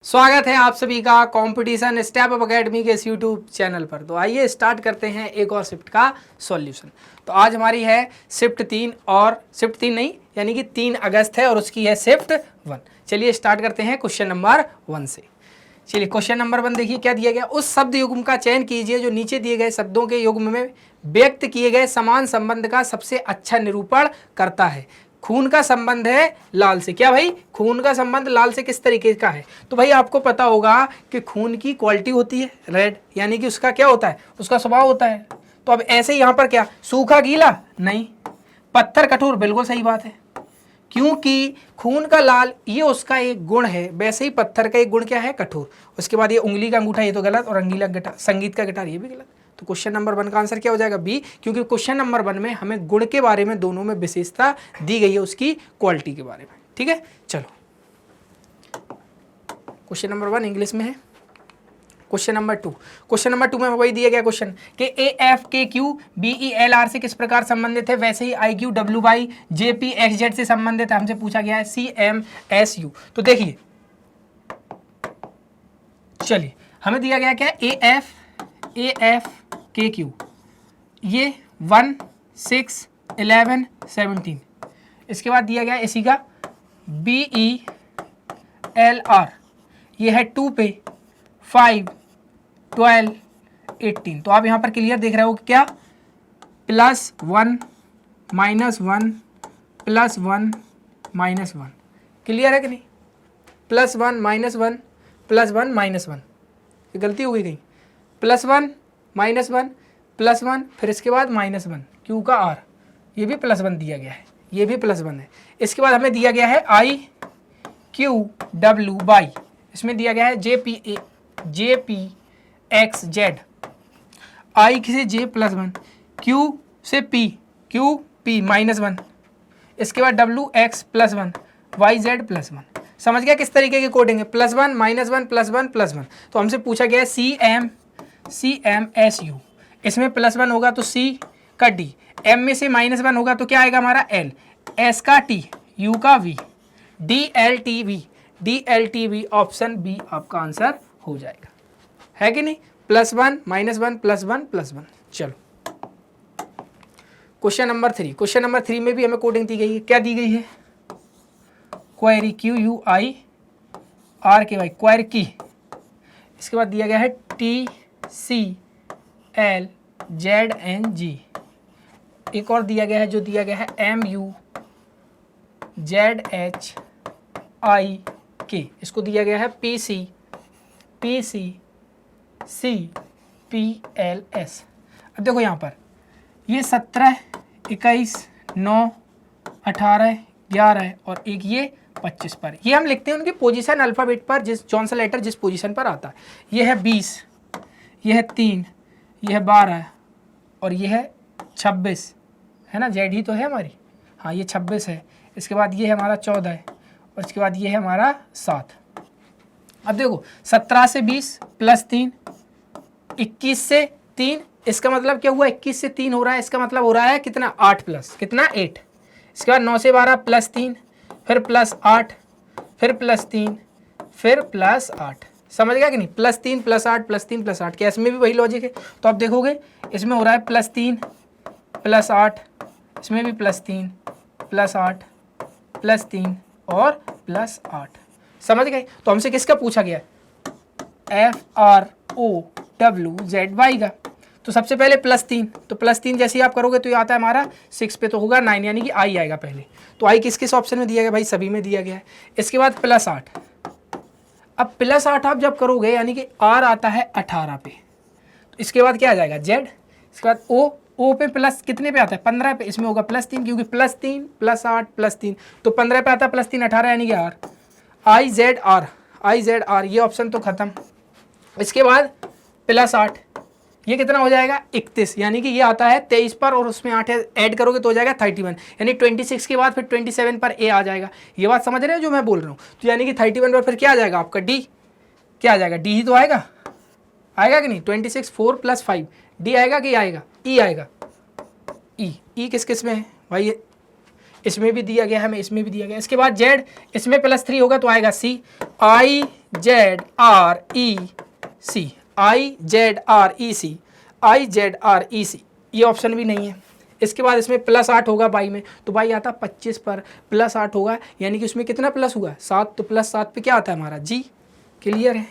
स्वागत है आप सभी का कंपटीशन स्टेप अप अकेडमी के इस यूट्यूब चैनल पर। तो आइए स्टार्ट करते हैं एक और शिफ्ट का सॉल्यूशन। तो आज हमारी है शिफ्ट 3 और शिफ्ट 3 नहीं यानी कि 3 अगस्त है और उसकी है शिफ्ट 1। चलिए स्टार्ट करते हैं क्वेश्चन नंबर 1 से। चलिए क्वेश्चन नंबर 1 देखिए क्या दिया गया। उस शब्द युग्म का चयन कीजिए जो नीचे दिए गए शब्दों के युग्म में व्यक्त किए गए समान संबंध का सबसे अच्छा निरूपण करता है। खून का संबंध है लाल से। क्या भाई, खून का संबंध लाल से किस तरीके का है? तो भाई आपको पता होगा कि खून की क्वालिटी होती है रेड, यानी कि उसका क्या होता है, उसका स्वभाव होता है। तो अब ऐसे ही यहाँ पर क्या, सूखा गीला नहीं, पत्थर कठोर, बिल्कुल सही बात है। क्योंकि खून का लाल ये उसका एक गुण है, वैसे ही पत्थर का एक गुण क्या है, कठोर। उसके बाद ये उंगली का अंगूठा ये तो गलत, और रंगीला गिटार, संगीत का गिटार ये भी गलत। तो क्वेश्चन नंबर 1 का आंसर क्या हो जाएगा, बी। क्योंकि क्वेश्चन नंबर 1 में हमें गुण के बारे में दोनों में विशेषता दी गई है, उसकी क्वालिटी के बारे में। ठीक है, चलो क्वेश्चन नंबर 1 इंग्लिश में है। क्वेश्चन नंबर 2, क्वेश्चन नंबर 2 में वही दिया गया क्वेश्चन कि A F K Q B E L R से किस प्रकार संबंधित है, वैसे ही I Q W Y J P X Z से संबंधित है। हमसे पूछा गया है सी एम एस यू। तो देखिए, चलिए हमें दिया गया क्या, ए एफ के क्यू, ये 1 6 11 17। इसके बाद दिया गया इसी का बी ई एल आर, ये है 2 पे 5 12 18। तो आप यहाँ पर क्लियर देख रहे हो कि क्या, +1 -1 +1 -1, क्लियर है कि नहीं? +1 -1 +1 -1, ये गलती हो गई कहीं। +1 -1 +1, फिर इसके बाद -1, क्यू का आर, ये भी +1 दिया गया है, ये भी +1 है। इसके बाद हमें दिया गया है आई क्यू डब्ल्यू बाई, इसमें दिया गया है जे पी एक्स जेड, आई से जे +1, क्यू से पी, क्यू पी -1, इसके बाद डब्ल्यू एक्स +1, वाई जेड +1। समझ गया किस तरीके की कोडिंग है, +1 -1 +1 +1। तो हमसे पूछा गया है सी एम एस यू, इसमें +1 होगा तो सी का डी, एम में से -1 होगा तो क्या आएगा हमारा एल, एस का टी, यू का V, D L T V, option B आपका आंसर हो जाएगा, है कि नहीं? +1 -1 +1 +1। चलो क्वेश्चन नंबर 3, क्वेश्चन नंबर 3 में भी हमें कोडिंग दी गई है। क्या दी गई है, query Q U I R K Y, query की। इसके बाद दिया गया है T C L Z N G, एक और दिया गया है जो दिया गया है M U Z H I K, इसको दिया गया है P C C P L S. अब देखो यहाँ पर ये 17 21 9 18 11 और एक ये 25 पर, ये हम लिखते हैं उनकी पोजीशन अल्फ़ाबेट पर, जिस जौन सा लेटर जिस पोजीशन पर आता है। ये है 20, ये है 3, ये है 12 और ये है 26, है ना, जेड ही तो है हमारी, हाँ ये 26 है। इसके बाद ये है हमारा 14 और इसके बाद ये है हमारा 7। अब देखो 17 से 20 +3, 21 से 3, इसका मतलब क्या हुआ, 21 से 3 हो रहा है, इसका मतलब हो रहा है कितना, 8 प्लस कितना 8। इसके बाद 9 से 12 +3, फिर +8, फिर +3, फिर +8। समझ गया कि नहीं, +3 +8 +3 +8, क्या इसमें भी वही लॉजिक है? तो आप देखोगे इसमें हो रहा है +3 +8, इसमें भी +3 +8 +3 और +8। समझ गए? तो हमसे किसका पूछा गया, FROWZY का। तो सबसे पहले +3, तो +3 जैसे ही आप करोगे तो ये आता है हमारा 6 पे, तो होगा 9, यानी कि आई आएगा पहले। तो आई किस किस ऑप्शन में दिया गया भाई, सभी में दिया गया है। इसके बाद +8, अब +8 आप जब करोगे यानी कि आर आता है 18 पे, तो इसके बाद क्या आ जाएगा, जेड। इसके बाद ओ पे प्लस कितने पे आता है, 15 पे, इसमें होगा +3, क्योंकि +3 +8 +3, तो 15 पे आता है +3 18, यानी कि आर, आई जेड आर, ये ऑप्शन तो खत्म। इसके बाद +8, ये कितना हो जाएगा 31, यानी कि ये आता है 23 पर और उसमें 8 ऐड करोगे तो हो जाएगा 31, यानी 26 के बाद फिर 27 पर ए आ जाएगा। ये बात समझ रहे हो जो मैं बोल रहा हूँ? तो यानी कि 31 पर फिर क्या आ जाएगा आपका डी, क्या आ जाएगा, डी ही तो आएगा कि नहीं, 26 4 + 5, डी आएगा कि आएगा, ई आएगा, ई किस किस में है भाई, इसमें भी दिया गया है, हमें इसमें भी दिया गया। इसके बाद जेड, इसमें +3 होगा तो आएगा सी, आई IZREC, IZREC, IZREC, ये ऑप्शन भी नहीं है। इसके बाद इसमें +8 होगा बाई में, तो बाई आता 25 पर, +8 होगा यानी कि उसमें कितना प्लस हुआ 7, तो +7 पे क्या आता है हमारा जी। क्लियर है,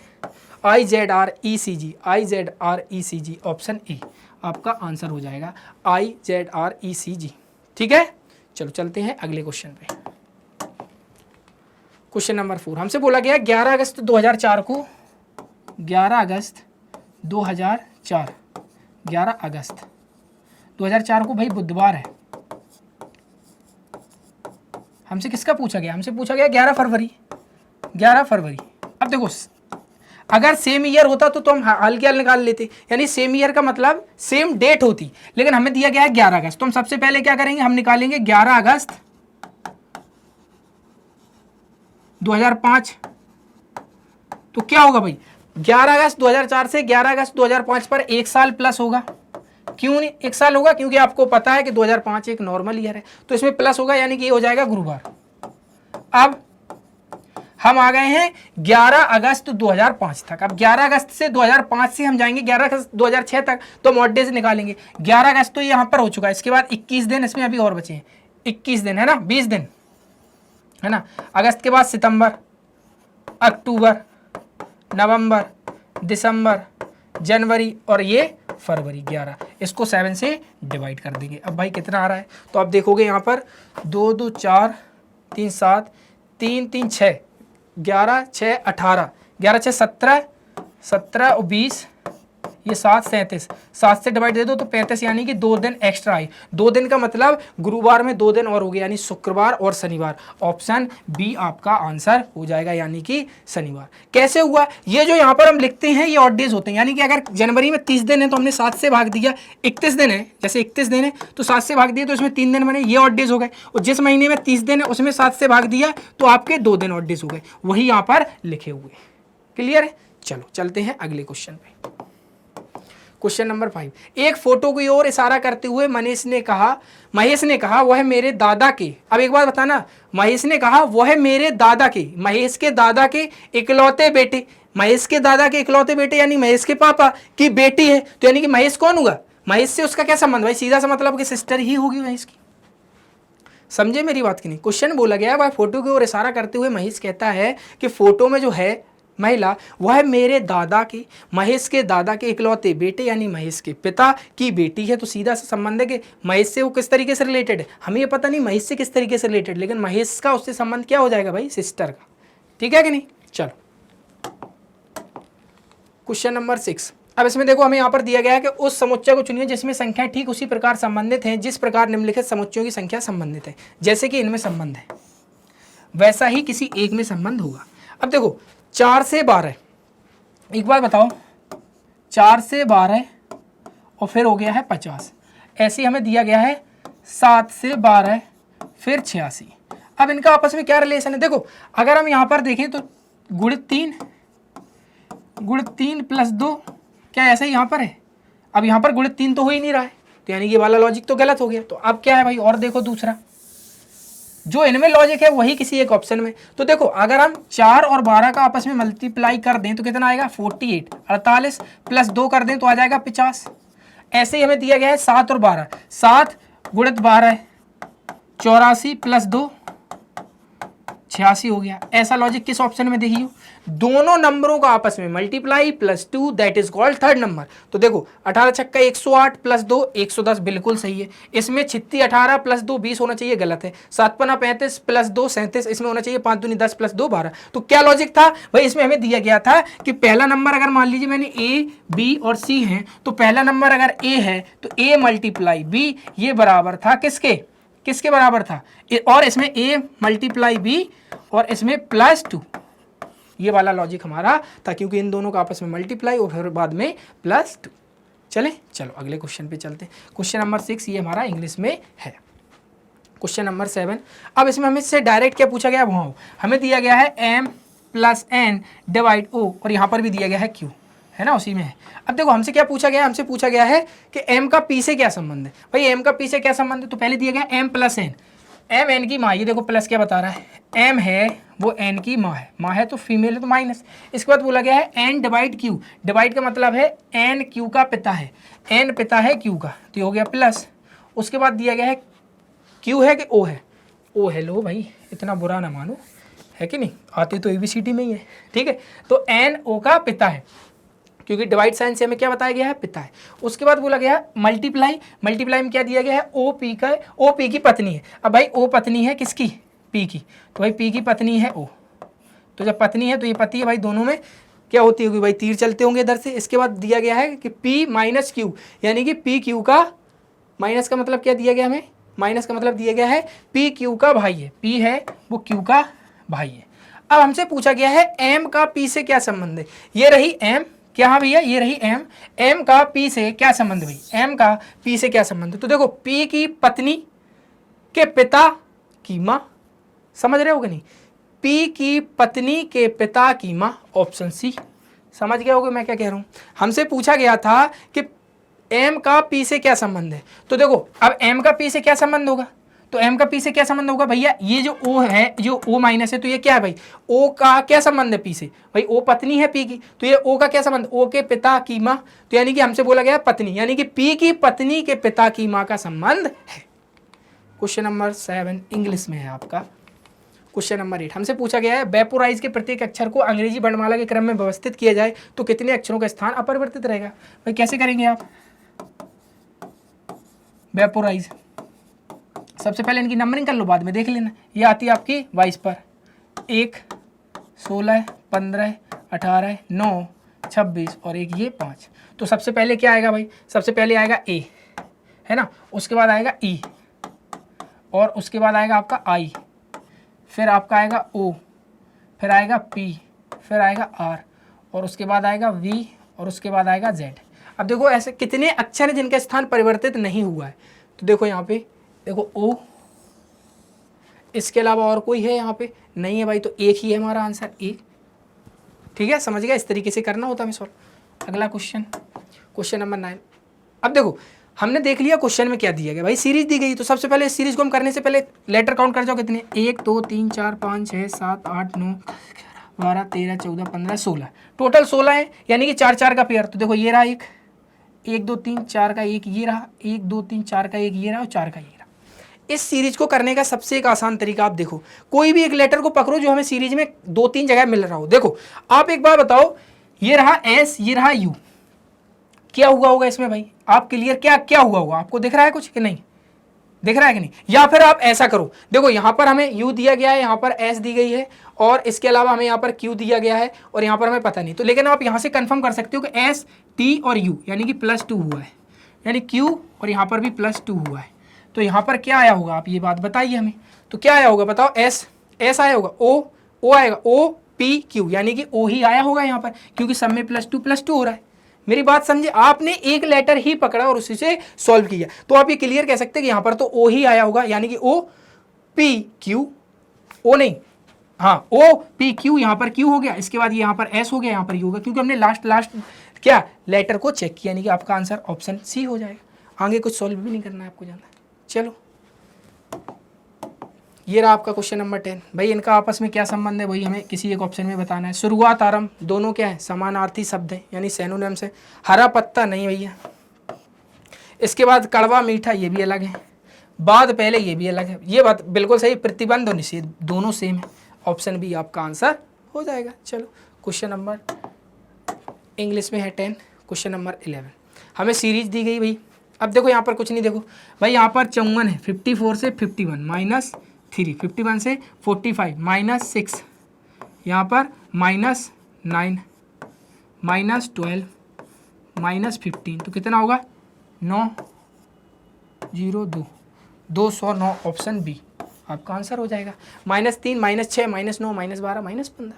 IZRECG, IZRECG ऑप्शन ए आपका आंसर हो जाएगा, IZRECG। ठीक है, चलो चलते हैं अगले क्वेश्चन पे। क्वेश्चन नंबर 4 हमसे बोला गया 11 अगस्त 2004 को, 11 अगस्त 2004, 11 अगस्त 2004 को भाई बुधवार है। हमसे किसका पूछा गया, हमसे पूछा गया 11 फरवरी, 11 फरवरी। अब देखो अगर सेम ईयर होता तो हम हल्के हल निकाल लेते, यानी सेम ईयर का मतलब सेम डेट होती, लेकिन हमें दिया गया है 11 अगस्त, तो हम सबसे पहले क्या करेंगे, हम निकालेंगे 11 अगस्त 2005। तो क्या होगा भाई, 11 अगस्त 2004 से 11 अगस्त 2005 पर 1 साल प्लस होगा। क्यों नहीं 1 साल होगा, क्योंकि आपको पता है कि 2005 एक नॉर्मल ईयर है, तो इसमें प्लस होगा, यानी कि ये हो जाएगा गुरुवार। अब हम आ गए हैं 11 अगस्त 2005 तक। अब 11 अगस्त से 2005 से हम जाएंगे 11 अगस्त 2006 तक, तो हम ऑड डेज निकालेंगे। 11 अगस्त तो ये यहाँ पर हो चुका है, इसके बाद 21 दिन इसमें अभी और बचे हैं, 21 दिन है ना, 20 दिन है ना। अगस्त के बाद सितंबर, अक्टूबर, नवंबर, दिसंबर, जनवरी और ये फरवरी 11, इसको 7 से डिवाइड कर देंगे। अब भाई कितना आ रहा है, तो आप देखोगे यहाँ पर 2 2 4 3 7 3 3 6, 11 6 18, 11 6 17, 17 और 20, ये 7 37, 7 से डिवाइड दे दो तो 35, यानी कि 2 दिन एक्स्ट्रा आई। 2 दिन का मतलब गुरुवार में 2 दिन और हो गए, यानी शुक्रवार और शनिवार। ऑप्शन बी आपका आंसर हो जाएगा, यानी कि शनिवार। कैसे हुआ, ये जो यहाँ पर हम लिखते हैं ये ऑड डेज होते हैं, यानी कि अगर जनवरी में 30 दिन है तो हमने 7 से भाग दिया, 31 दिन है, जैसे 31 दिन है तो 7 से भाग दिया तो इसमें 3 दिन बने, ये ऑड डेज हो गए। और जिस महीने में 30 दिन है उसमें 7 से भाग दिया तो आपके 2 दिन ऑड डेज हो गए, वही यहाँ पर लिखे हुए। क्लियर है, चलो चलते हैं अगले क्वेश्चन पे। क्वेश्चन नंबर 5, एक फोटो की ओर इशारा करते हुए महेश ने कहा वह मेरे दादा के, अब एक बात बताना, महेश ने कहा वह मेरे दादा के, महेश के दादा के इकलौते बेटे, महेश के दादा के इकलौते बेटे यानी महेश के पापा की बेटी है, तो यानी कि महेश कौन हुआ, महेश से उसका क्या संबंध, भाई सीधा सा मतलब कि सिस्टर ही होगी महेश की। समझे मेरी बात की नहीं। क्वेश्चन बोला गया है, वह फोटो की ओर इशारा करते हुए महेश कहता है कि फोटो में जो है महिला वह मेरे दादा के, महेश के दादा के इकलौते बेटे यानी महेश के पिता की बेटी है, तो सीधा सा संबंध है कि महेश से वो किस तरीके से रिलेटेड है, हमें ये पता नहीं महेश से किस तरीके से रिलेटेड, लेकिन महेश का उससे संबंध क्या हो जाएगा भाई, सिस्टर का। ठीक है कि नहीं, चलो क्वेश्चन नंबर 6। अब इसमें देखो हमें यहाँ पर दिया गया है कि उस समुच्चय को चुनिए जिसमें संख्या ठीक उसी प्रकार संबंधित है जिस प्रकार निम्नलिखित समुच्चयों की संख्या संबंधित है। जैसे कि इनमें संबंध है वैसा ही किसी एक में संबंध होगा। अब देखो 4 से 12, एक बार बताओ, 4 से 12 और फिर हो गया है 50, ऐसे हमें दिया गया है 7 से 12 फिर 86। अब इनका आपस में क्या रिलेशन है, देखो अगर हम यहाँ पर देखें तो गुणित 3 प्लस 2 क्या ऐसा ही यहाँ पर है। अब यहाँ पर गुणित 3 तो हो ही नहीं रहा है, तो यानी ये वाला लॉजिक तो गलत हो गया। तो अब क्या है भाई, और देखो दूसरा जो इनमें लॉजिक है वही किसी एक ऑप्शन में। तो देखो अगर हम 4 और 12 का आपस में मल्टीप्लाई कर दें तो कितना आएगा 48, 48 प्लस 2 कर दें तो आ जाएगा 50। ऐसे ही हमें दिया गया है 7 और 12, 7 गुणित 12 84 प्लस 2 86 हो गया। ऐसा लॉजिक किस ऑप्शन में देखिए, दोनों नंबरों का आपस में multiply plus 2 that is called third number. तो देखो 18 छक्का 108 प्लस 2 110 बिल्कुल सही है। इसमें 36 18 प्लस 2 20 होना चाहिए, गलत है। 7 पना 35 प्लस 2 37, इसमें होना चाहिए 5 दूनी 10 प्लस 2 12। तो क्या लॉजिक था भाई, इसमें हमें दिया गया था कि पहला नंबर अगर मान लीजिए मैंने ए बी और सी है, तो पहला नंबर अगर ए है तो ए मल्टीप्लाई बी ये बराबर था किसके बराबर था, और इसमें a मल्टीप्लाई b और इसमें प्लस 2, ये वाला लॉजिक हमारा था, क्योंकि इन दोनों का आपस में मल्टीप्लाई और फिर बाद में प्लस 2। चलो अगले क्वेश्चन पे चलते हैं। क्वेश्चन नंबर 6 ये हमारा इंग्लिश में है। क्वेश्चन नंबर 7, अब इसमें हमें से डायरेक्ट क्या पूछा गया, वहाँ हमें दिया गया है m plus n divide o, और यहाँ पर भी दिया गया है q, है ना, उसी में है। अब देखो हमसे क्या पूछा गया है, हमसे पूछा गया है कि m का p से क्या संबंध है। भाई m का p से क्या संबंध है, तो पहले दिया गया m plus n, M N की माँ, ये देखो प्लस क्या बता रहा है, एम है वो एन की माँ है तो फीमेल है तो माइनस। इसके बाद बोला गया है एन डिवाइड क्यू, डिवाइड का मतलब है एन क्यू का पिता है, एन पिता है क्यू का, तो ये हो गया प्लस। उसके बाद दिया गया है क्यू है कि ओ है, ओ है, लो भाई इतना बुरा ना मानो, है कि नहीं, आते तो एबीसीडी में ही है, ठीक है। तो एन ओ का पिता है, क्योंकि डिवाइड साइन से हमें क्या बताया गया है, पिता है। उसके बाद बोला गया है मल्टीप्लाई, मल्टीप्लाई में क्या दिया गया है, ओ पी का, ओ पी की पत्नी है। अब भाई ओ पत्नी है किसकी, पी की, तो भाई पी की पत्नी है ओ, तो जब पत्नी है तो ये पति है भाई, दोनों में क्या होती होगी भाई, तीर चलते होंगे इधर से। इसके बाद दिया गया है कि पी माइनस क्यू, यानी कि पी क्यू का, माइनस का मतलब क्या दिया गया हमें, माइनस का मतलब दिया गया है पी क्यू का भाई है, पी है वो क्यू का भाई है। अब हमसे पूछा गया है एम का पी से क्या संबंध है, ये रही एम, क्या हाँ भैया ये रही एम, एम का पी से क्या संबंध भाई, एम का पी से क्या संबंध है, तो देखो पी की पत्नी के पिता की माँ, समझ रहे हो कि नहीं, पी की पत्नी के पिता की माँ, ऑप्शन सी। समझ गए होगे मैं क्या कह रहा हूँ। हमसे पूछा गया था कि एम का पी से क्या संबंध है, तो देखो अब एम का पी से क्या संबंध होगा, तो एम का पी से क्या संबंध होगा भैया, ये जो ओ है, जो ओ माइनस है, तो ये क्या है भाई, ओ का क्या संबंध है पी से, भाई ओ पत्नी है पी की, तो ये ओ का क्या संबंध, ओ के पिता की माँ, तो यानी कि हमसे बोला गया पत्नी, यानी कि पी की पत्नी के पिता की माँ का संबंध है। क्वेश्चन नंबर 7 इंग्लिश में है आपका। क्वेश्चन नंबर 8 हमसे पूछा गया है वेपोराइज के प्रत्येक अक्षर को अंग्रेजी वर्णमाला के क्रम में व्यवस्थित किया जाए तो कितने अक्षरों का स्थान अपरिवर्तित रहेगा। भाई कैसे करेंगे आप वेपोराइज, सबसे पहले इनकी नंबरिंग कर लो, बाद में देख लेना। ये आती है आपकी 22 पर, 1, 16, 15, 18, 9, 26 और एक ये 5। तो सबसे पहले क्या आएगा भाई, सबसे पहले आएगा ए, है ना, उसके बाद आएगा ई, और उसके बाद आएगा आपका आई, फिर आपका आएगा ओ, फिर आएगा पी, फिर आएगा आर, और उसके बाद आएगा वी, और उसके बाद आएगा जेड। अब देखो ऐसे कितने अक्षर हैं जिनका स्थान परिवर्तित नहीं हुआ है, तो देखो यहाँ पे देखो ओ, इसके अलावा और कोई है यहाँ पे नहीं है भाई, तो एक ही है हमारा आंसर ए, ठीक है, समझ गया, इस तरीके से करना होता है सॉल्व। अगला क्वेश्चन, क्वेश्चन नंबर 9। अब देखो हमने देख लिया क्वेश्चन में क्या दिया गया भाई, सीरीज दी गई, तो सबसे पहले इस सीरीज को हम करने से पहले लेटर काउंट कर जाओ कितने, 1 2 3 4 5 6 7 8 9 12 13 14 15 16, टोटल 16 है, यानी कि 4 4 का पेयर। तो देखो ये रहा एक, 1 2 3 4 का एक ये रहा, 1 2 3 4 का एक ये रहा, और 4 का ये रहा। इस सीरीज को करने का सबसे एक आसान तरीका, आप देखो कोई भी एक लेटर को पकड़ो जो हमें सीरीज में 2-3 जगह मिल रहा हो। देखो आप एक बार बताओ, ये रहा एस, ये रहा यू, क्या हुआ होगा इसमें भाई, आप क्लियर, क्या क्या हुआ होगा, आपको दिख रहा है कुछ कि नहीं, दिख रहा है कि नहीं। या फिर आप ऐसा करो, देखो यहाँ पर हमें यू दिया गया है, यहाँ पर एस दी गई है, और इसके अलावा हमें यहाँ पर क्यू दिया गया है, और यहाँ पर हमें पता नहीं, तो लेकिन आप यहाँ से कंफर्म कर सकते हो कि एस टी और यू यानी कि +2 हुआ है, यानी क्यू और यहाँ पर भी +2 हुआ है। तो यहाँ पर क्या आया होगा, आप ये बात बताइए हमें, तो क्या आया होगा बताओ, एस एस आया होगा, ओ आएगा, ओ पी क्यू, यानी कि ओ ही आया होगा यहाँ पर, क्योंकि सब में +2 हो रहा है। मेरी बात समझे, आपने एक लेटर ही पकड़ा और उसी से सॉल्व किया, तो आप ये क्लियर कह सकते हैं कि यहाँ पर तो ओ ही आया होगा, यानी कि ओ पी क्यू, ओ नहीं, हाँ ओ पी क्यू, यहाँ पर क्यू हो गया, इसके बाद यहाँ पर एस हो गया, यहाँ पर यू होगा, क्योंकि हमने लास्ट क्या लेटर को चेक किया, यानी कि आपका आंसर ऑप्शन सी हो जाएगा। आगे कुछ सॉल्व भी नहीं करना है आपको, जाना। चलो ये रहा आपका क्वेश्चन नंबर 10। भाई इनका आपस में क्या संबंध है, वही हमें किसी एक ऑप्शन में बताना है। शुरुआत आरंभ दोनों क्या है, समानार्थी शब्द है, यानी सैनोनिम्स है। हरा पत्ता नहीं भैया, इसके बाद कड़वा मीठा ये भी अलग है, बाद पहले ये भी अलग है, ये बात बिल्कुल सही। प्रतिबंध और निषेध दोनों सेम है, ऑप्शन बी आपका आंसर हो जाएगा। चलो क्वेश्चन नंबर इंग्लिश में है 10। क्वेश्चन नंबर 11 हमें सीरीज दी गई भाई। अब देखो यहाँ पर कुछ नहीं, देखो भाई यहाँ पर 54 है, 54 से 51 -3, 51 से 45 -6, यहाँ पर -9 -12 -15, तो कितना होगा 902, 209, ऑप्शन बी आपका आंसर हो जाएगा। -3 -6 -9 -12 -15।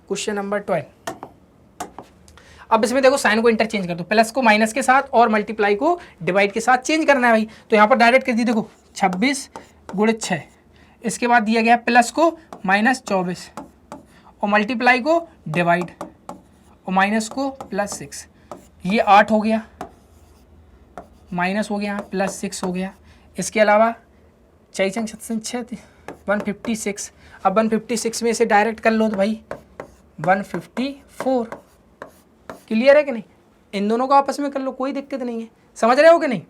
Question number 12। अब इसमें देखो साइन को इंटरचेंज कर दो, प्लस को माइनस के साथ और मल्टीप्लाई को डिवाइड के साथ चेंज करना है भाई। तो यहाँ पर डायरेक्ट कर दी, देखो 26 × 6, इसके बाद दिया गया प्लस को -24 और मल्टीप्लाई को डिवाइड और माइनस को +6, ये 8 हो गया, माइनस हो गया, +6 हो गया। इसके अलावा 6 6 6 156। अब 156 में से डायरेक्ट कर लो तो भाई 154। क्लियर है कि नहीं? इन दोनों को आपस में कर लो, कोई दिक्कत नहीं है। समझ रहे हो कि नहीं?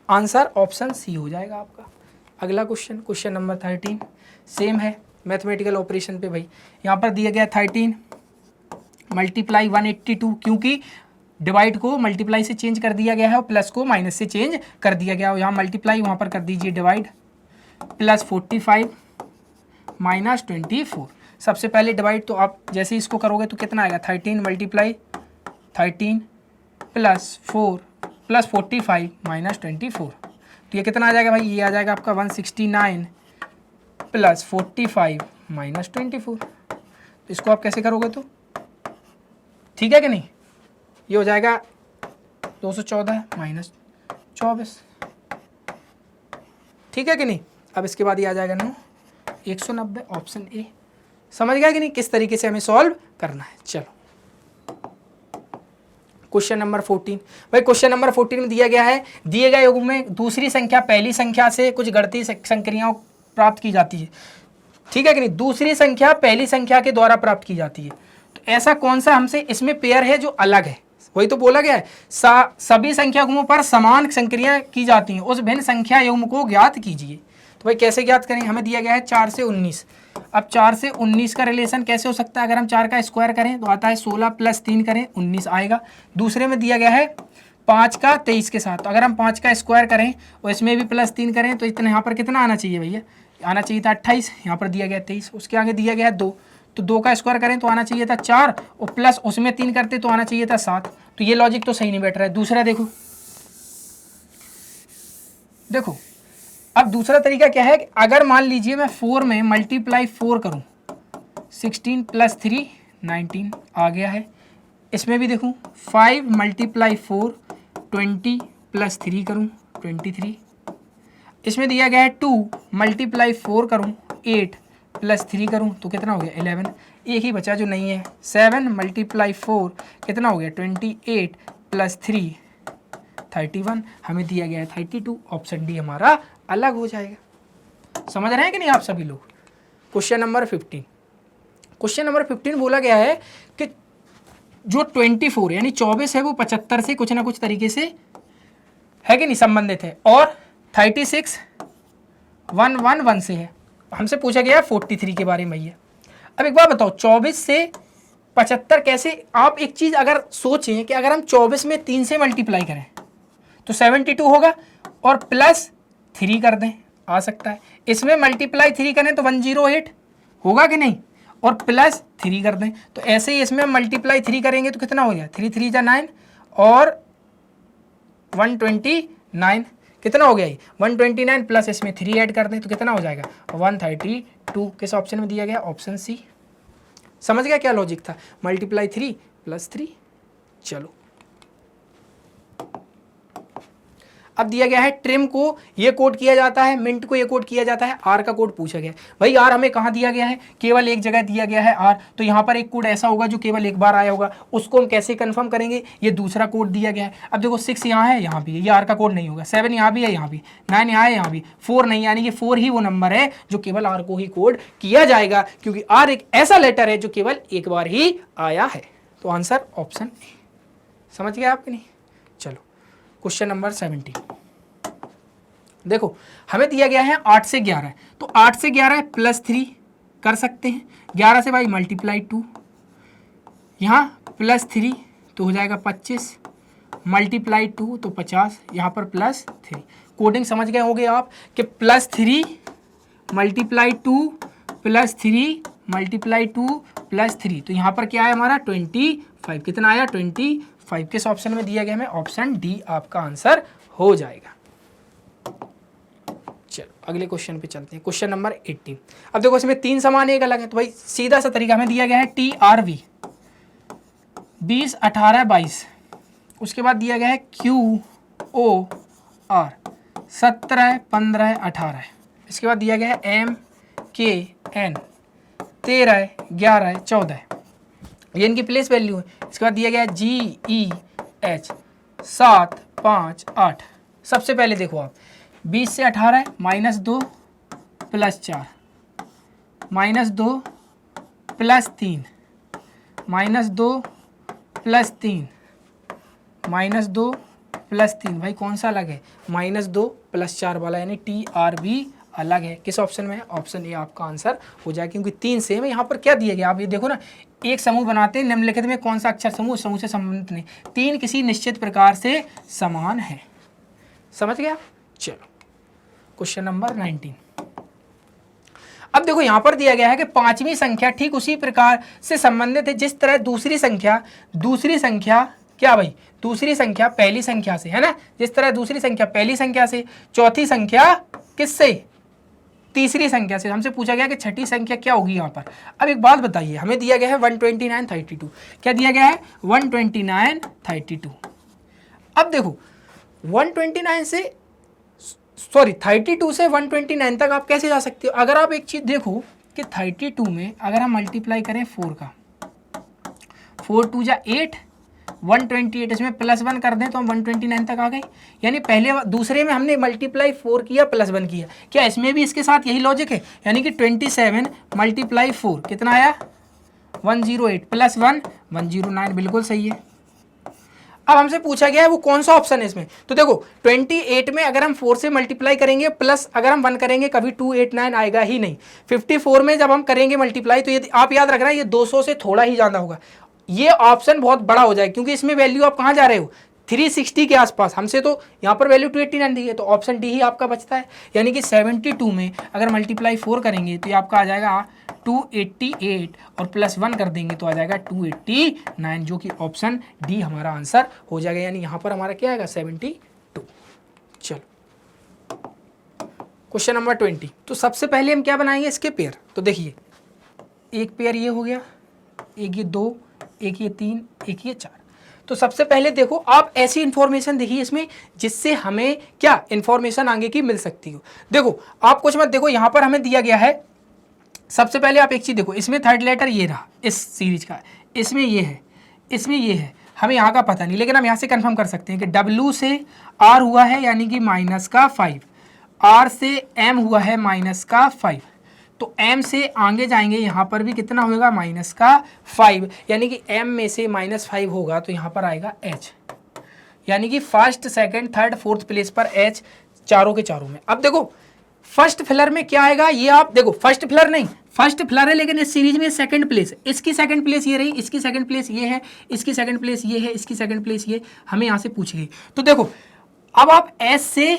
आंसर ऑप्शन सी हो जाएगा आपका। अगला क्वेश्चन, क्वेश्चन नंबर 13 सेम है मैथमेटिकल ऑपरेशन पे भाई। यहाँ पर दिया गया 13 मल्टीप्लाई 182, क्योंकि डिवाइड को मल्टीप्लाई से चेंज कर दिया गया है और प्लस को माइनस से चेंज कर दिया गया है। यहाँ मल्टीप्लाई, वहाँ पर कर दीजिए डिवाइड। Plus 45 minus 24। सबसे पहले डिवाइड, तो आप जैसे इसको करोगे तो कितना आएगा? 13 मल्टीप्लाई 13 प्लस 4 प्लस 45 माइनस 24। तो ये कितना आ जाएगा भाई? ये आ जाएगा आपका 169 प्लस 45 माइनस 24। तो इसको आप कैसे करोगे? तो ठीक है कि नहीं? ये हो जाएगा 214 माइनस 24। ठीक है कि नहीं? अब इसके बाद ये आ जाएगा 9 190, ऑप्शन ए। समझ गया कि नहीं किस तरीके से हमें सॉल्व करना है? चलो क्वेश्चन नंबर 14 भाई। क्वेश्चन नंबर 14 में दिया गया है, दिए गए युग में दूसरी संख्या पहली संख्या से कुछ गणितीय संक्रियाओं प्राप्त की जाती है। ठीक है कि नहीं? दूसरी संख्या पहली संख्या के द्वारा प्राप्त की जाती है। तो ऐसा कौन सा हमसे इसमें पेयर है जो अलग है? वही तो बोला गया है, सभी संख्या युग्मों पर समान संक्रियाएं की जाती हैं, उस भिन्न संख्या युग्म को ज्ञात कीजिए। तो भाई कैसे ज्ञात करें? हमें दिया गया है 4 से 19। अब 4 से 19 का रिलेशन कैसे हो सकता है? अगर हम 4 का स्क्वायर करें तो आता है 16 प्लस 3 करें 19 आएगा। दूसरे में दिया गया है 5 का 23 के साथ, तो अगर हम 5 का स्क्वायर करें और इसमें भी प्लस 3 करें तो इतना यहाँ पर कितना आना चाहिए भैया? आना चाहिए था 28, यहाँ पर दिया गया 23। उसके आगे दिया गया है 2, तो 2 का स्क्वायर करें तो आना चाहिए था 4 और प्लस उसमें 3 करते तो आना चाहिए था 7। तो ये लॉजिक तो सही नहीं बैठ रहा है। दूसरा देखो, देखो अब दूसरा तरीका क्या है कि अगर मान लीजिए मैं 4 में मल्टीप्लाई 4 करूं, 16 प्लस 3 19 आ गया है। इसमें भी देखूं 5 मल्टीप्लाई 4 20 प्लस 3 करूं 23। इसमें दिया गया है 2 मल्टीप्लाई 4 करूं 8 प्लस 3 करूं तो कितना हो गया 11। एक ही बचा जो नहीं है, 7 मल्टीप्लाई 4 कितना हो गया 28 प्लस 3 31। हमें दिया गया है 32, ऑप्शन डी हमारा अलग हो जाएगा। समझ रहे हैं कि नहीं आप सभी लोग? क्वेश्चन नंबर 15, क्वेश्चन नंबर 15 बोला गया है कि जो 24 यानी 24 है वो 75 से कुछ ना कुछ तरीके से है कि नहीं संबंधित है, और 36 111 से है। हमसे पूछा गया 43 के बारे में। अब एक बात बताओ, 24 से 75 कैसे? आप एक चीज़ अगर सोचें कि अगर हम 24 में 3 से मल्टीप्लाई करें तो 72 होगा और प्लस 3 कर दें, आ सकता है। इसमें मल्टीप्लाई 3 करें तो 108 होगा कि नहीं, और प्लस 3 कर दें। तो ऐसे ही इसमें मल्टीप्लाई 3 करेंगे तो कितना हो गया 3 3 जा 9 और 129 कितना हो गया? 129 प्लस इसमें 3 ऐड कर दें तो कितना हो जाएगा 132। किस ऑप्शन में दिया गया? Option C. समझ गया क्या लॉजिक था? Multiply 3 plus 3। चलो अब दिया गया है ट्रिम को ये कोड किया जाता है, मिंट को ये कोड किया जाता है, आर का कोड पूछा गया है। भाई आर हमें कहाँ दिया गया है? केवल एक जगह दिया गया है आर। तो यहाँ पर एक कोड ऐसा होगा जो केवल एक बार आया होगा, उसको हम कैसे कंफर्म करेंगे? ये दूसरा कोड दिया गया है। अब देखो 6 यहाँ है, यहाँ भी है, ये आर का कोड नहीं होगा। 7 यहाँ भी है, यहाँ भी 9 यहाँ है, यहाँ भी 4 नहीं, यानी कि 4 ही वो नंबर है जो केवल आर को ही कोड किया जाएगा, क्योंकि आर एक ऐसा लेटर है जो केवल एक बार ही आया है। तो आंसर ऑप्शन ए। समझ गए आपके नहीं? चलो क्वेश्चन नंबर 17 देखो, हमें दिया गया है 8 से 11, तो 8 से 11 प्लस 3 कर सकते हैं। 11 से भाई मल्टीप्लाई 2, यहाँ प्लस 3 तो हो जाएगा 25, मल्टीप्लाई 2 तो 50, यहाँ पर प्लस 3। कोडिंग समझ गए होंगे आप कि plus 3 multiply 2 plus 3 multiply 2 plus 3, तो यहाँ पर क्या है हमारा 25। कितना आया 25। किस ऑप्शन में दिया गया? हमें ऑप्शन डी आपका आंसर हो जाएगा। चलो अगले क्वेश्चन पे चलते हैं, क्वेश्चन नंबर 18। अब देखो इसमें 3 समान एक अलग है, तो भाई सीधा सा तरीका हमें दिया गया है TRV 20 18 22, उसके बाद दिया गया है QOR 17 15 18, इसके बाद दिया गया है MKN 13 11 14, ये इनकी प्लेस वैल्यू है। इसके बाद दिया गया है GEH 7 5 8। सबसे पहले देखो आप 20 से 18 -2 + 4 -2 + 3 -2 + 3 -2 + 3 भाई कौन सा अलग है? -2 + 4 वाला यानी TRB अलग है। किस ऑप्शन में है? ऑप्शन ए आपका आंसर हो जाए, क्योंकि 3 सेम है। यहाँ पर क्या दिया गया आप ये देखो ना, एक समूह बनाते हैं, निम्नलिखित में कौन सा अक्षर समूह उस समूह से संबंधित नहीं, 3 किसी निश्चित प्रकार से समान है। समझ गया? चलो क्वेश्चन नंबर 19। अब देखो यहाँ पर दिया गया है कि पांचवी संख्या ठीक उसी प्रकार से संबंधित है जिस तरह दूसरी संख्या क्या भाई? दूसरी संख्या पहली संख्या से, है ना? जिस तरह दूसरी संख्या पहली संख्या से, चौथी संख्या किससे? तीसरी संख्या से। हमसे पूछा गया कि छठी संख्या क्या होगी यहाँ पर। अब एक बात बताइए, हमें दिया गया है 129 32। क्या दिया गया है? 129 32। अब देखो 129 से 32 से 129 तक आप कैसे जा सकते हो? अगर आप एक चीज देखो कि 32 में अगर हम मल्टीप्लाई करें 4 का, 4 2 जा 8, 128 इसमें +1 कर दें तो हम 129 तक आ गए। यानी पहले दूसरे में हमने मल्टीप्लाई 4 किया +1 किया, क्या इसमें भी इसके साथ यही लॉजिक है? यानी कि 27 × 4 कितना आया? 108 + 1 109, बिल्कुल सही है। अब हमसे पूछा गया है वो कौन सा ऑप्शन है इसमें, तो देखो 28 में अगर हम 4 से मल्टीप्लाई करेंगे प्लस अगर हम 1 करेंगे कभी 289 आएगा ही नहीं। 54 में जब हम करेंगे मल्टीप्लाई तो ये आप याद रखना ये 200 से थोड़ा ही ज़्यादा होगा, ये ऑप्शन बहुत बड़ा हो जाए क्योंकि इसमें वैल्यू आप कहाँ जा रहे हो? 360 के आसपास। हमसे तो यहाँ पर वैल्यू 289 दी है, तो ऑप्शन डी ही आपका बचता है। यानी कि 72 में अगर मल्टीप्लाई 4 करेंगे तो ये आपका आ जाएगा 288 और +1 कर देंगे तो आ जाएगा 289, जो कि ऑप्शन डी हमारा आंसर हो जाएगा। यानी यहाँ पर हमारा क्या आएगा? 72। चलो क्वेश्चन नंबर 20। तो सबसे पहले हम क्या बनाएंगे? इसके पेयर। तो देखिए एक पेयर ये हो गया, एक ये 2, एक ये 3, एक ये 4। तो सबसे पहले देखो आप ऐसी इंफॉर्मेशन देखिए इसमें जिससे हमें क्या इंफॉर्मेशन आगे की मिल सकती हो। देखो आप कुछ मत देखो, यहाँ पर हमें दिया गया है, सबसे पहले आप एक चीज देखो, इसमें थर्ड लेटर ये रहा इस सीरीज का, इसमें ये है, इसमें ये है, हमें यहाँ का पता नहीं, लेकिन हम यहाँ से कंफर्म कर सकते हैं कि W से R हुआ है यानी कि -5, R से M हुआ है -5, तो M से आगे जाएंगे यहाँ पर भी कितना होगा? -5, यानी कि M में से -5 होगा तो यहाँ पर आएगा H, यानी कि first second third fourth place पर H चारों के चारों में। अब देखो फर्स्ट फिलर में क्या आएगा ये आप देखो, फर्स्ट फिलर नहीं, फर्स्ट फिलर है लेकिन इस सीरीज में सेकंड प्लेस है, इसकी सेकंड प्लेस ये रही, इसकी सेकंड प्लेस ये है, इसकी सेकंड प्लेस ये है, इसकी सेकंड प्लेस ये, हमें यहाँ से पूछी गई। तो देखो अब आप S से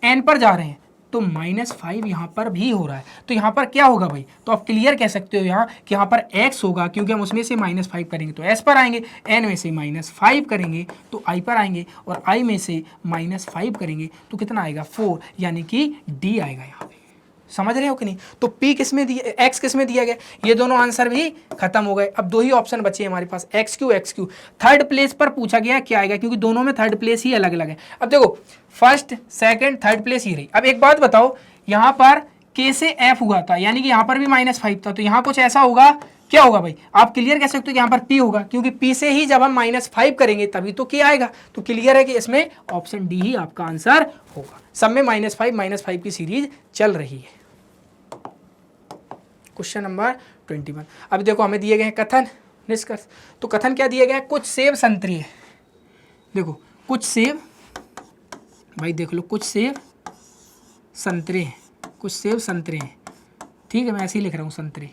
N पर जा रहे हैं तो -5 यहाँ पर भी हो रहा है, तो यहाँ पर क्या होगा भाई? तो आप क्लियर कह सकते हो यहाँ कि यहाँ पर x होगा, क्योंकि हम उसमें से -5 करेंगे तो s पर आएंगे, n में से -5 करेंगे तो i पर आएंगे, और i में से -5 करेंगे तो कितना आएगा? 4, यानी कि d आएगा यहाँ पे। समझ रहे हो कि नहीं? तो p किस में दिया, x किस में दिया गया? ये दोनों आंसर भी खत्म हो गए। अब 2 ही ऑप्शन बचे हमारे पास, x क्यू। थर्ड प्लेस पर पूछा गया क्या आएगा, क्योंकि दोनों में थर्ड प्लेस ही अलग अलग है। अब देखो फर्स्ट सेकंड थर्ड प्लेस ही रही। अब एक बात बताओ, यहाँ पर k से f हुआ था यानी कि यहाँ पर भी -5 था, तो यहाँ कुछ ऐसा होगा, क्या होगा भाई? आप क्लियर कह सकते हो कि यहाँ पर p होगा, क्योंकि p से ही जब हम -5 करेंगे तभी तो k आएगा। तो क्लियर है कि इसमें ऑप्शन डी ही आपका आंसर होगा। सब में -5 की सीरीज चल रही है। Question number 21। अब देखो हमें दिए गए हैं कथन निष्कर्ष। तो कथन क्या दिया गया है? कुछ सेब संतरे हैं, देखो कुछ सेब, भाई देख लो कुछ सेब संतरे हैं, कुछ सेब संतरे हैं, ठीक है, मैं ऐसे ही लिख रहा हूँ संतरे,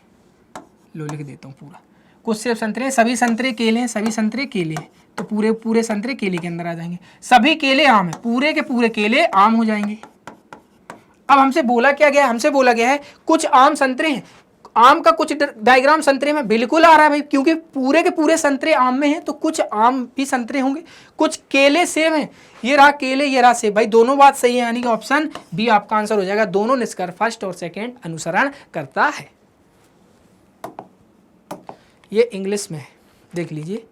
लो लिख देता हूँ पूरा। कुछ सेब संतरे, सभी संतरे केले हैं, सभी संतरे केले हैं, तो पूरे पूरे संतरे केले के अंदर आ जाएंगे। सभी केले आम है, पूरे के पूरे केले आम हो जाएंगे। अब हमसे बोला क्या गया? हमसे बोला गया है कुछ आम संतरे हैं, आम का कुछ डायग्राम संतरे में बिल्कुल आ रहा है भाई, क्योंकि पूरे के पूरे संतरे आम में हैं तो कुछ आम भी संतरे होंगे। कुछ केले सेब हैं, ये रहा केले ये रहा सेब, भाई दोनों बात सही है, यानी कि ऑप्शन बी आपका आंसर हो जाएगा। दोनों निष्कर्ष फर्स्ट और सेकंड अनुसरण करता है। ये इंग्लिश में है, देख लीजिए।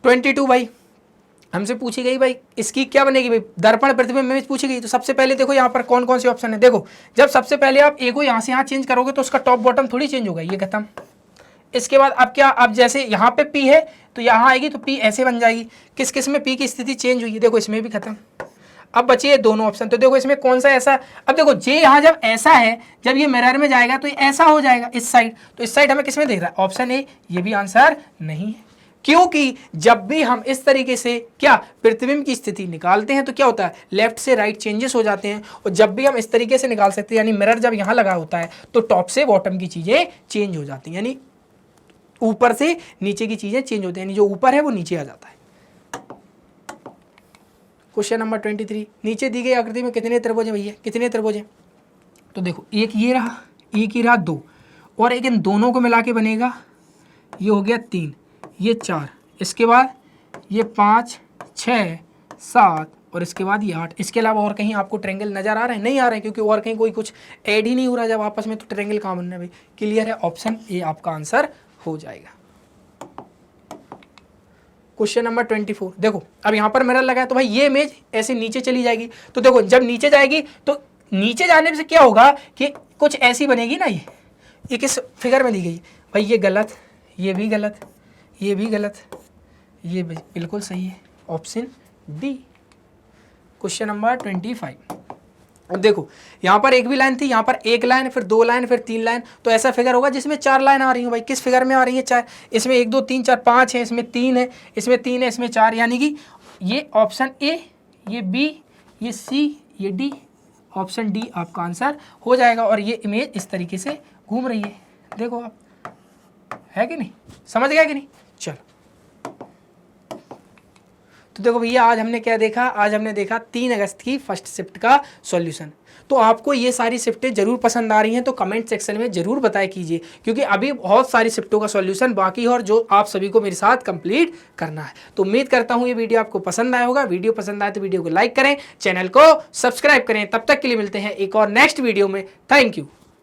22 भाई हमसे पूछी गई भाई इसकी क्या बनेगी भाई? दर्पण प्रतिबिंब में पूछी गई। तो सबसे पहले देखो यहाँ पर कौन कौन से ऑप्शन है। देखो जब सबसे पहले आप ए को यहाँ से यहाँ चेंज करोगे तो उसका टॉप बॉटम थोड़ी चेंज होगा, ये खत्म। इसके बाद अब क्या, अब जैसे यहाँ पे पी है तो यहाँ आएगी तो पी ऐसे बन जाएगी। किस किस में पी की स्थिति चेंज हुई है? देखो इसमें भी खत्म। अब बचे ये दोनों ऑप्शन। तो देखो इसमें कौन सा ऐसा, अब देखो जे यहाँ जब ऐसा है, जब ये मिरर में जाएगा तो ये ऐसा हो जाएगा इस साइड, तो इस साइड हमें किसमें दिख रहा है, ऑप्शन ए। ये भी आंसर नहीं है, क्योंकि जब भी हम इस तरीके से क्या प्रतिबिंब की स्थिति निकालते हैं तो क्या होता है, लेफ्ट से राइट चेंजेस हो जाते हैं। और जब भी हम इस तरीके से निकाल सकते हैं, यानी मिरर जब यहाँ लगा होता है तो टॉप से बॉटम की चीजें चेंज हो जाती हैं, यानी ऊपर से नीचे की चीजें चेंज होती हैं, यानी जो ऊपर है वो नीचे आ जाता है। क्वेश्चन नंबर 23, नीचे दी गई आकृति में कितने त्रिभुज हैं भैया, कितने त्रिभुज हैं? तो देखो एक ये रहा, एक ही रहा 2, और एक इन दोनों को मिला के बनेगा, ये हो गया 3, ये 4, इसके बाद ये 5, 6, 7 और इसके बाद ये 8। इसके अलावा और कहीं आपको ट्रायंगल नजर आ रहे हैं? नहीं आ रहे हैं, क्योंकि और कहीं कोई कुछ ऐड ही नहीं हो रहा जब आपस में, तो ट्रायंगल कहाँ बनना है भाई? क्लियर है, ऑप्शन ए आपका आंसर हो जाएगा। क्वेश्चन नंबर 24, देखो अब यहाँ पर मिरर लगा है तो भाई ये इमेज ऐसे नीचे चली जाएगी। तो देखो जब नीचे जाएगी तो नीचे जाने से क्या होगा कि कुछ ऐसी बनेगी ना, ये किस फिगर में दी गई भाई, ये गलत, ये भी गलत, ये भी गलत, ये बिल्कुल सही है, ऑप्शन डी। क्वेश्चन नंबर 25, अब देखो यहाँ पर एक भी लाइन थी, यहाँ पर एक लाइन, फिर 2 लाइन, फिर 3 लाइन, तो ऐसा फिगर होगा जिसमें 4 लाइन आ रही हो भाई। किस फिगर में आ रही है 4? इसमें 1 2 3 4 5 है, इसमें 3 है, इसमें 3 है, इसमें 4, यानी कि ये ऑप्शन ए, ये बी, ये सी, ये डी, ऑप्शन डी आपका आंसर हो जाएगा। और ये इमेज इस तरीके से घूम रही है, देखो आप, है कि नहीं, समझ गया कि नहीं? चलो तो देखो भैया आज हमने क्या देखा, आज हमने देखा 3 अगस्त की फर्स्ट शिफ्ट का सॉल्यूशन। तो आपको ये सारी शिफ्टें जरूर पसंद आ रही हैं तो कमेंट सेक्शन में जरूर बताया कीजिए, क्योंकि अभी बहुत सारी शिफ्टों का सॉल्यूशन बाकी है और जो आप सभी को मेरे साथ कंप्लीट करना है। तो उम्मीद करता हूँ ये वीडियो आपको पसंद आया होगा। वीडियो पसंद आए तो वीडियो को लाइक करें, चैनल को सब्सक्राइब करें। तब तक के लिए मिलते हैं एक और नेक्स्ट वीडियो में। Thank you.